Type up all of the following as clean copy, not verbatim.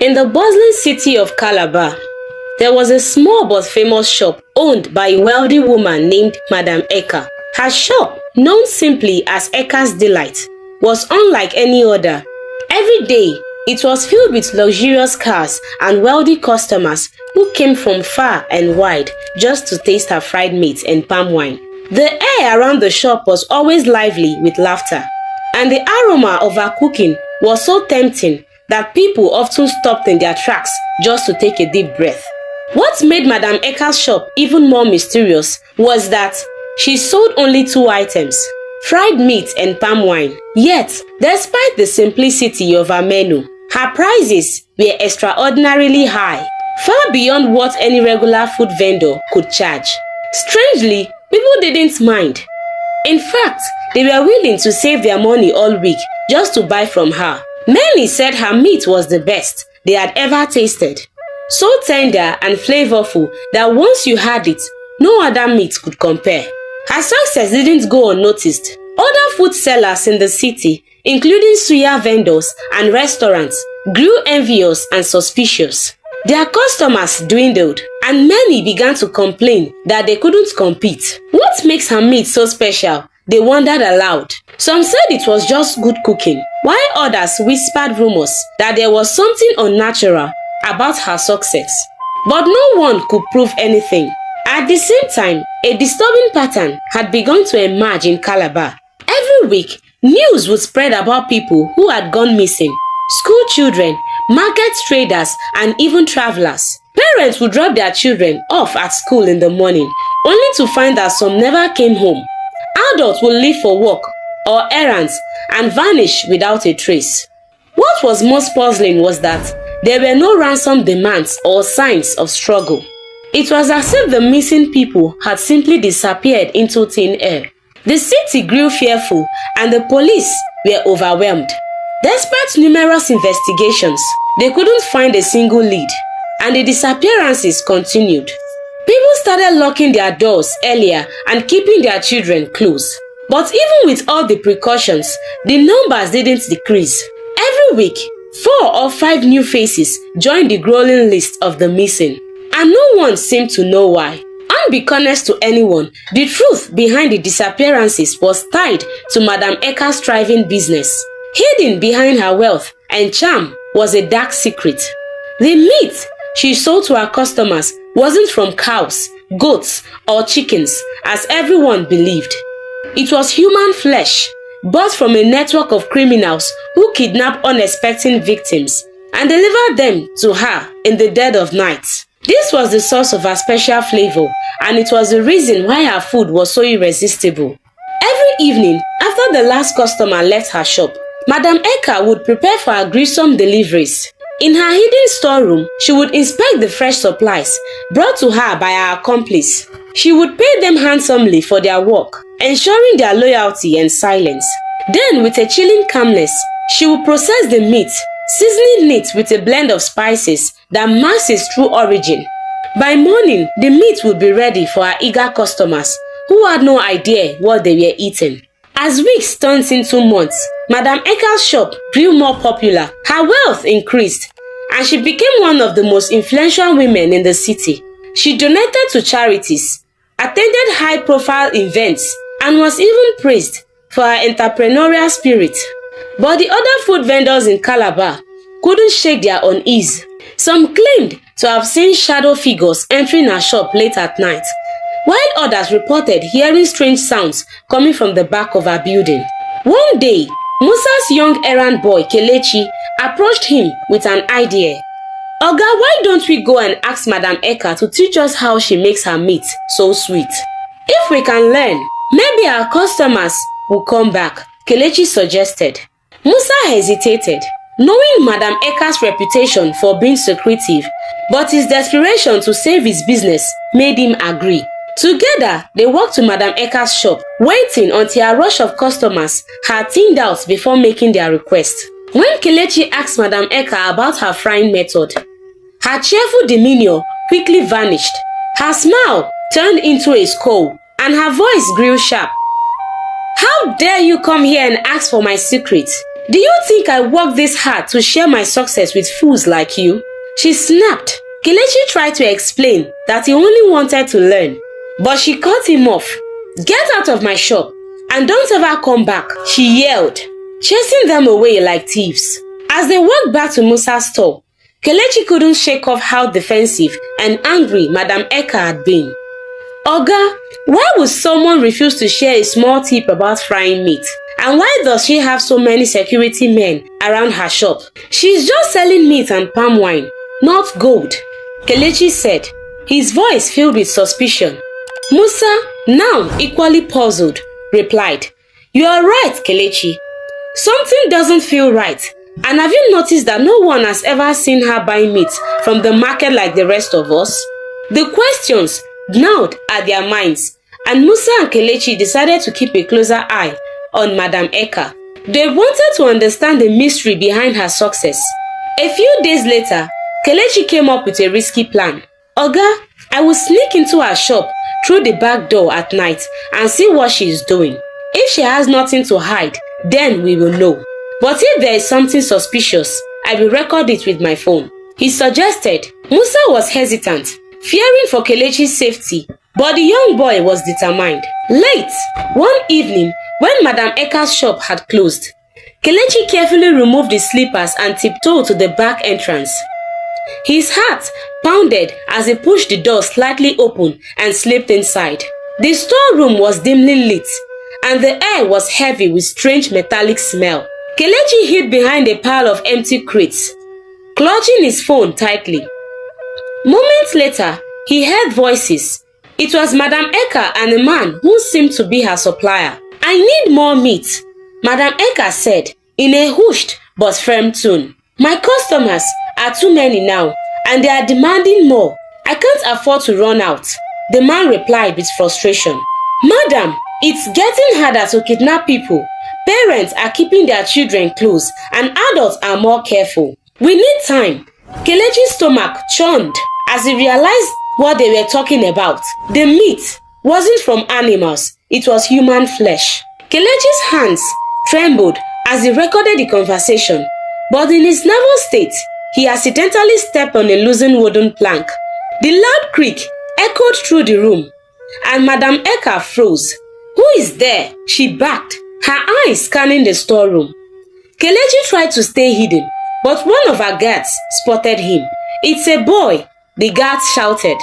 In the bustling city of Calabar, there was a small but famous shop owned by a wealthy woman named Madame Eka. Her shop, known simply as Eka's Delight, was unlike any other. Every day, it was filled with luxurious cars and wealthy customers who came from far and wide just to taste her fried meat and palm wine. The air around the shop was always lively with laughter, and the aroma of her cooking was so tempting that people often stopped in their tracks just to take a deep breath. What made Madame Eka's shop even more mysterious was that she sold only two items: fried meat and palm wine. Yet, despite the simplicity of her menu, her prices were extraordinarily high, far beyond what any regular food vendor could charge. Strangely, people didn't mind. In fact, they were willing to save their money all week just to buy from her. Many said her meat was the best they had ever tasted, so tender and flavorful that once you had it, no other meat could compare. Her success didn't go unnoticed. Other food sellers in the city, including suya vendors and restaurants, grew envious and suspicious. Their customers dwindled, and many began to complain that they couldn't compete. What makes her meat so special? They wondered aloud. Some said it was just good cooking, while others whispered rumors that there was something unnatural about her success. But no one could prove anything. At the same time, a disturbing pattern had begun to emerge in Calabar. Every week, news would spread about people who had gone missing: school children, market traders, and even travelers. Parents would drop their children off at school in the morning, only to find that some never came home. Adults would leave for work or errands and vanish without a trace. What was most puzzling was that there were no ransom demands or signs of struggle. It was as if the missing people had simply disappeared into thin air. The city grew fearful and the police were overwhelmed. Despite numerous investigations, they couldn't find a single lead, and the disappearances continued. People started locking their doors earlier and keeping their children close. But even with all the precautions, the numbers didn't decrease. Every week, 4 or 5 new faces joined the growing list of the missing, and no one seemed to know why. Unbeknownst to anyone, the truth behind the disappearances was tied to Madame Eka's thriving business. Hidden behind her wealth and charm was a dark secret. The meat she sold to her customers wasn't from cows, goats, or chickens, as everyone believed. It was human flesh, bought from a network of criminals who kidnapped unsuspecting victims and delivered them to her in the dead of night. This was the source of her special flavor, and it was the reason why her food was so irresistible. Every evening, after the last customer left her shop, Madame Eka would prepare for her gruesome deliveries. In her hidden storeroom, she would inspect the fresh supplies brought to her by her accomplice. She would pay them handsomely for their work, ensuring their loyalty and silence. Then, with a chilling calmness, she would process the meat, seasoning it with a blend of spices that masks its true origin. By morning, the meat would be ready for her eager customers who had no idea what they were eating. As weeks turned into months, Madame Eka's shop grew more popular, her wealth increased, and she became one of the most influential women in the city. She donated to charities, attended high-profile events, and was even praised for her entrepreneurial spirit. But the other food vendors in Calabar couldn't shake their unease. Some claimed to have seen shadow figures entering her shop late at night, while others reported hearing strange sounds coming from the back of her building. One day, Musa's young errand boy Kelechi approached him with an idea. "Oga, why don't we go and ask Madame Eka to teach us how she makes her meat so sweet? If we can learn, maybe our customers will come back," Kelechi suggested. Musa hesitated, knowing Madame Eka's reputation for being secretive, but his desperation to save his business made him agree. Together, they walked to Madame Eka's shop, waiting until a rush of customers had thinned out before making their request. When Kelechi asked Madame Eka about her frying method, her cheerful demeanor quickly vanished. Her smile turned into a scowl, and her voice grew sharp. "How dare you come here and ask for my secret? Do you think I work this hard to share my success with fools like you? She snapped. Kelechi tried to explain that he only wanted to learn, but she cut him off. Get out of my shop and don't ever come back, she yelled, chasing them away like thieves. As they walked back to Musa's store, Kelechi couldn't shake off how defensive and angry Madam Eka had been. Oga, why would someone refuse to share a small tip about frying meat? And why does she have so many security men around her shop? She's just selling meat and palm wine, not gold, Kelechi said, his voice filled with suspicion. Musa, now equally puzzled, replied, You are right, Kelechi. Something doesn't feel right. And have you noticed that no one has ever seen her buy meat from the market like the rest of us? The questions gnawed at their minds, and Musa and Kelechi decided to keep a closer eye on Madam Eka. They wanted to understand the mystery behind her success. A few days later, Kelechi came up with a risky plan. Oga, I will sneak into her shop through the back door at night and see what she is doing. If she has nothing to hide, then we will know. But if there is something suspicious, I will record it with my phone, he suggested. Musa was hesitant, fearing for Kelechi's safety, but the young boy was determined. Late one evening, when Madam Eka's shop had closed, Kelechi carefully removed his slippers and tiptoed to the back entrance. His heart pounded as he pushed the door slightly open and slipped inside. The storeroom was dimly lit, and the air was heavy with strange metallic smell. Kelechi hid behind a pile of empty crates, clutching his phone tightly. Moments later, he heard voices. It was Madam Eka and a man who seemed to be her supplier. I need more meat, Madam Eka said in a hushed but firm tone. My customers are too many now, and they are demanding more. I can't afford to run out, the man replied with frustration. Madam, it's getting harder to kidnap people. Parents are keeping their children close, and adults are more careful. We need time. Kelechi's stomach churned as he realized what they were talking about. The meat wasn't from animals, it was human flesh. Kelechi's hands trembled as he recorded the conversation, but in his nervous state, he accidentally stepped on a loosened wooden plank. The loud creak echoed through the room, and Madam Eka froze. Who is there? She barked, her eyes scanning the storeroom. Kelechi tried to stay hidden, but one of her guards spotted him. It's a boy, the guard shouted,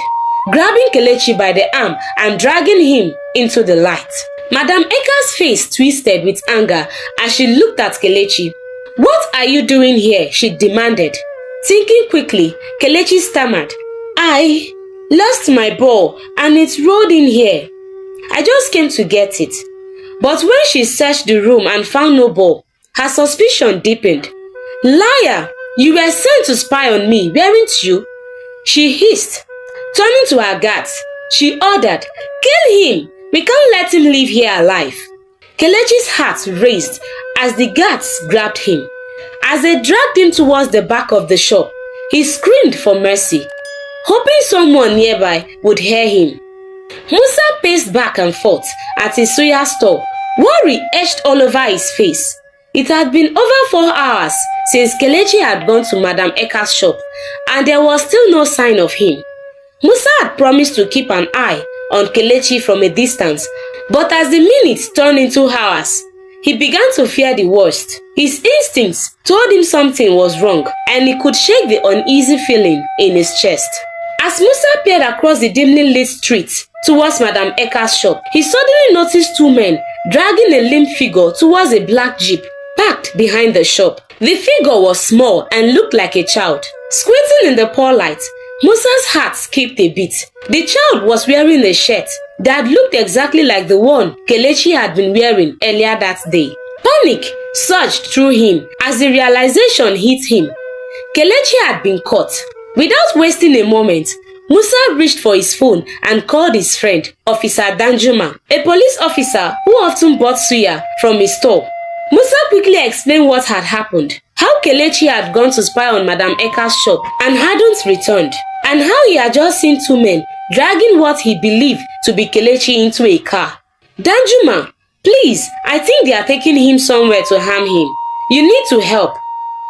grabbing Kelechi by the arm and dragging him into the light. Madam Eka's face twisted with anger as she looked at Kelechi. What are you doing here? She demanded. Thinking quickly, Kelechi stammered, I lost my ball and it rolled in here. I just came to get it. But when she searched the room and found no ball, her suspicion deepened. Liar! You were sent to spy on me, weren't you? She hissed. Turning to her guards, she ordered, Kill him! We can't let him leave here alive. Kelechi's heart raised as the guards grabbed him. As they dragged him towards the back of the shop, he screamed for mercy, hoping someone nearby would hear him. Musa paced back and forth at his suya store, worry etched all over his face. It had been over 4 hours since Kelechi had gone to Madam Eka's shop, and there was still no sign of him. Musa had promised to keep an eye on Kelechi from a distance, but as the minutes turned into hours, he began to fear the worst. His instincts told him something was wrong, and he could shake the uneasy feeling in his chest. As Musa peered across the dimly lit street towards Madam Eka's shop, he suddenly noticed 2 men dragging a limp figure towards a black jeep parked behind the shop. The figure was small and looked like a child. Squinting in the poor light, Musa's heart skipped a beat. The child was wearing a shirt that looked exactly like the one Kelechi had been wearing earlier that day. Panic surged through him as the realization hit him. Kelechi had been caught. Without wasting a moment, Musa reached for his phone and called his friend, Officer Danjuma, a police officer who often bought suya from his store. Musa quickly explained what had happened, how Kelechi had gone to spy on Madam Eka's shop and hadn't returned, and how he had just seen 2 men dragging what he believed to be Kelechi into a car. Danjuma, please, I think they are taking him somewhere to harm him. You need to help,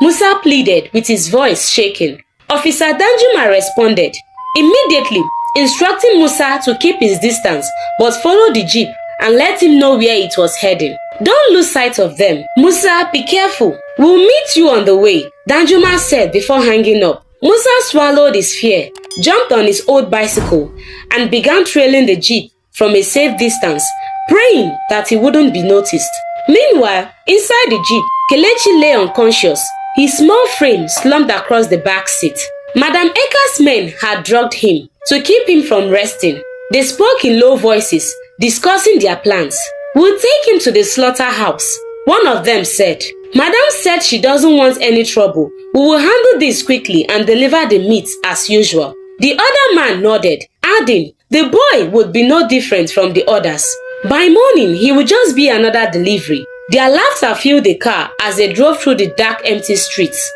Musa pleaded with his voice shaking. Officer Danjuma responded, immediately instructing Musa to keep his distance but follow the jeep and let him know where it was heading. Don't lose sight of them. Musa, be careful. We'll meet you on the way, Danjuma said before hanging up. Musa swallowed his fear, jumped on his old bicycle, and began trailing the jeep from a safe distance, praying that he wouldn't be noticed. Meanwhile, inside the jeep, Kelechi lay unconscious, his small frame slumped across the back seat. Madam Eka's men had drugged him to keep him from resting. They spoke in low voices, discussing their plans. We'll take him to the slaughterhouse, one of them said. Madam said she doesn't want any trouble. We will handle this quickly and deliver the meat as usual. The other man nodded, adding, the boy would be no different from the others. By morning, he would just be another delivery. Their laughter filled the car as they drove through the dark, empty streets.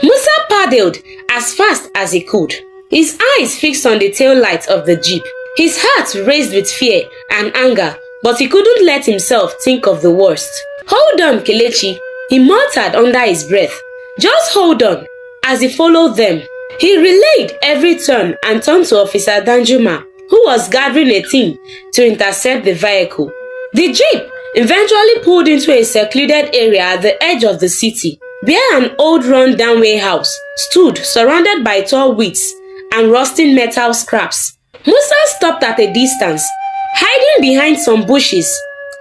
Musa paddled as fast as he could, his eyes fixed on the tail lights of the jeep. His heart raced with fear and anger, but he couldn't let himself think of the worst. Hold on, Kelechi, he muttered under his breath. Just hold on. As he followed them, he relayed every turn and turned to Officer Danjuma, who was gathering a team to intercept the vehicle. The jeep eventually pulled into a secluded area at the edge of the city, where an old run-down warehouse stood surrounded by tall weeds and rusting metal scraps. Musa stopped at a distance, hiding behind some bushes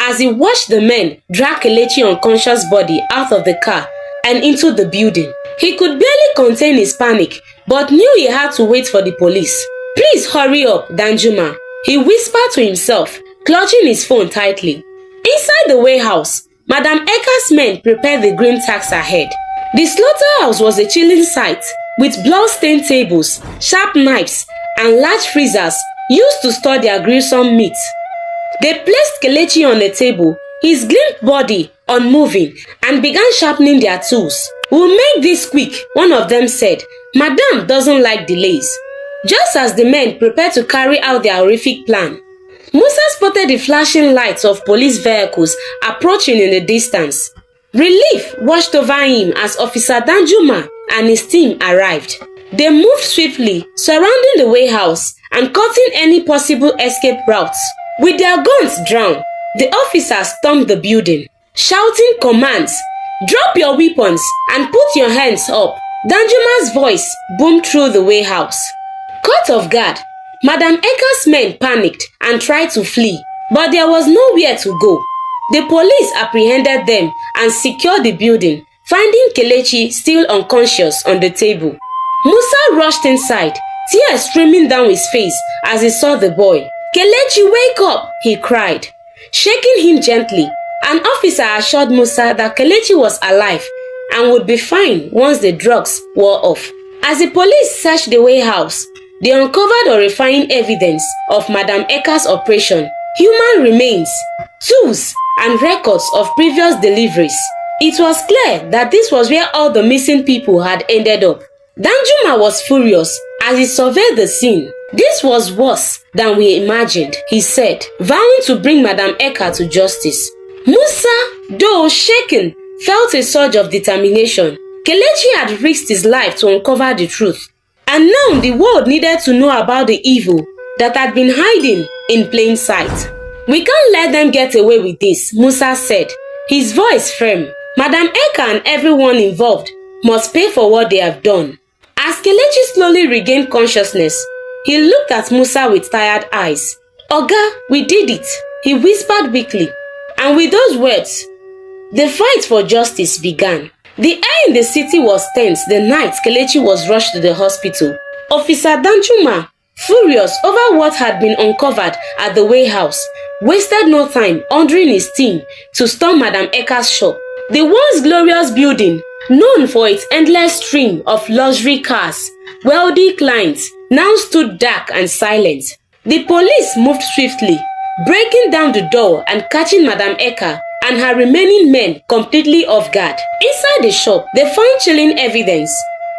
as he watched the men drag Kelechi's unconscious body out of the car and into the building. He could barely contain his panic, but knew he had to wait for the police. Please hurry up, Danjuma, he whispered to himself, clutching his phone tightly. Inside the warehouse, Madam Eka's men prepared the grim task ahead. The slaughterhouse was a chilling sight, with blood-stained tables, sharp knives, and large freezers used to store their gruesome meat. They placed Kelechi on the table, his limp body unmoving, and began sharpening their tools. We'll make this quick, one of them said. Madam doesn't like delays. Just as the men prepared to carry out their horrific plan, Musa spotted the flashing lights of police vehicles approaching in the distance. Relief washed over him as Officer Danjuma and his team arrived. They moved swiftly, surrounding the warehouse and cutting any possible escape routes. With their guns drawn, the officers stormed the building, shouting commands. Drop your weapons and put your hands up. Danjuma's voice boomed through the warehouse. Caught off guard, Madam Eka's men panicked and tried to flee, but there was nowhere to go. The police apprehended them and secured the building, finding Kelechi still unconscious on the table. Musa rushed inside, tears streaming down his face as he saw the boy. Kelechi, wake up, he cried. Shaking him gently, an officer assured Musa that Kelechi was alive and would be fine once the drugs wore off. As the police searched the warehouse, they uncovered horrifying evidence of Madam Eka's operation, human remains, tools, and records of previous deliveries. It was clear that this was where all the missing people had ended up. Danjuma was furious as he surveyed the scene. This was worse than we imagined, he said, vowing to bring Madam Eka to justice. Musa, though shaken, felt a surge of determination. Kelechi had risked his life to uncover the truth, and now the world needed to know about the evil that had been hiding in plain sight. We can't let them get away with this, Musa said, his voice firm. Madam Eka and everyone involved must pay for what they have done. As Kelechi slowly regained consciousness, he looked at Musa with tired eyes. Oga, we did it, he whispered weakly. And with those words, the fight for justice began. The air in the city was tense the night Kelechi was rushed to the hospital. Officer Danjuma, furious over what had been uncovered at the warehouse, wasted no time ordering his team to storm Madam Eka's shop. The once glorious building, known for its endless stream of luxury cars, wealthy clients, now stood dark and silent. The police moved swiftly, breaking down the door and catching Madam Eka and her remaining men completely off guard. Inside the shop, they found chilling evidence: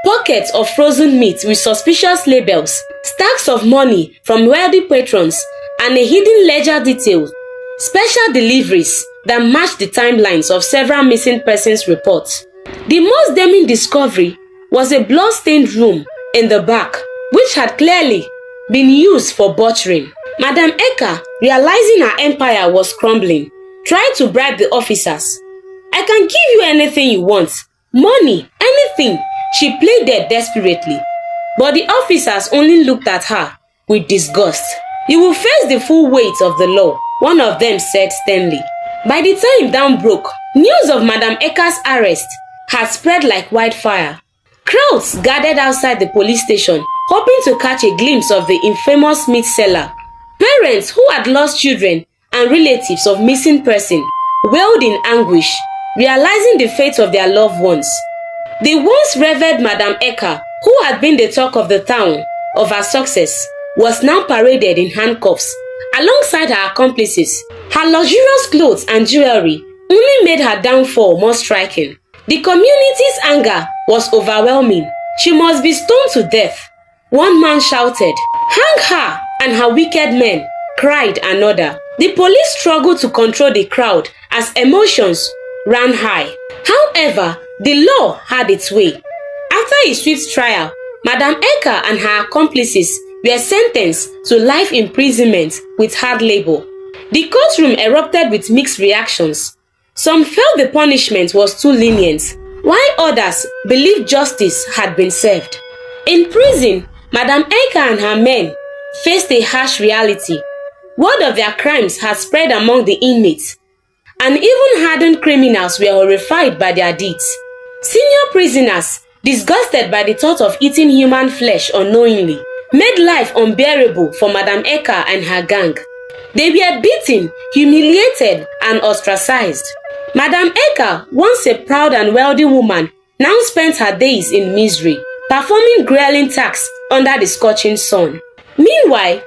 pockets of frozen meat with suspicious labels, stacks of money from wealthy patrons, and a hidden ledger detail: special deliveries that matched the timelines of several missing persons reports. The most damning discovery was a blood-stained room in the back, which had clearly been used for butchering. Madam Eka, realizing her empire was crumbling, tried to bribe the officers. "I can give you anything you want. Money, anything," she pleaded desperately. But the officers only looked at her with disgust. "You will face the full weight of the law," one of them said sternly. By the time dawn broke, news of Madam Eka's arrest had spread like wildfire. Crowds gathered outside the police station, hoping to catch a glimpse of the infamous meat seller. Parents who had lost children and relatives of missing persons wailed in anguish, realizing the fate of their loved ones. The once revered Madam Eka, who had been the talk of the town of her success, was now paraded in handcuffs alongside her accomplices. Her luxurious clothes and jewelry only made her downfall more striking. The community's anger was overwhelming. "She must be stoned to death," one man shouted. "Hang her and her wicked men," cried another. The police struggled to control the crowd as emotions ran high. However, the law had its way. After a swift trial, Madam Eka and her accomplices were sentenced to life imprisonment with hard labor. The courtroom erupted with mixed reactions. Some felt the punishment was too lenient, while others believed justice had been served. In prison, Madam Eka and her men faced a harsh reality. Word of their crimes had spread among the inmates, and even hardened criminals were horrified by their deeds. Senior prisoners, disgusted by the thought of eating human flesh unknowingly, made life unbearable for Madam Eka and her gang. They were beaten, humiliated, and ostracized. Madam Eka, once a proud and wealthy woman, now spent her days in misery, performing grueling tasks under the scorching sun. Meanwhile,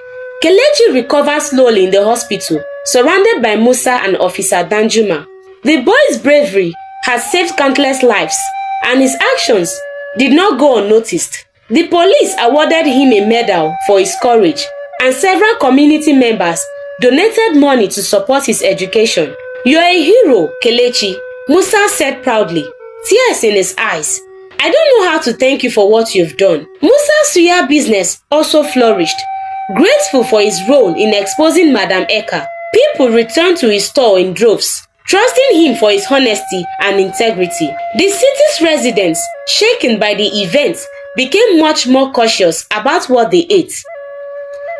Kelechi recovered slowly in the hospital, surrounded by Musa and Officer Danjuma. The boy's bravery had saved countless lives, and his actions did not go unnoticed. The police awarded him a medal for his courage, and several community members donated money to support his education. "You're a hero, Kelechi," Musa said proudly, tears in his eyes. "I don't know how to thank you for what you've done." Musa's suya business also flourished. Grateful for his role in exposing Madam Eka, people returned to his store in droves, trusting him for his honesty and integrity. The city's residents, shaken by the events, became much more cautious about what they ate.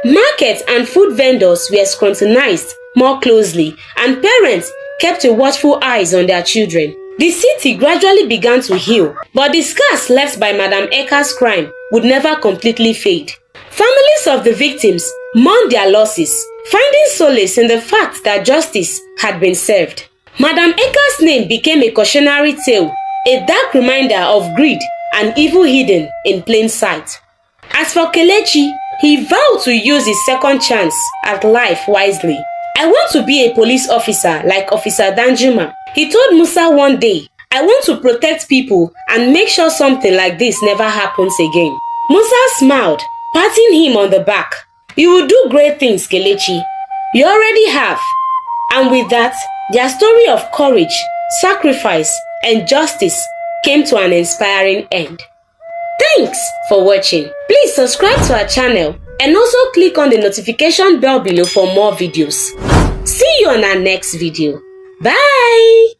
Markets and food vendors were scrutinized more closely, and parents kept a watchful eyes on their children. The city gradually began to heal, but the scars left by Madam Eka's crime would never completely fade. Families of the victims mourned their losses, finding solace in the fact that justice had been served. Madam Eka's name became a cautionary tale, a dark reminder of greed and evil hidden in plain sight. As for Kelechi, he vowed to use his second chance at life wisely. "I want to be a police officer like Officer Danjuma," he told Musa one day. "I want to protect people and make sure something like this never happens again." Musa smiled, patting him on the back. "You will do great things, Kelechi. You already have." And with that, their story of courage, sacrifice, and justice came to an inspiring end. Thanks for watching. Please subscribe to our channel and also click on the notification bell below for more videos. See you on our next video. Bye!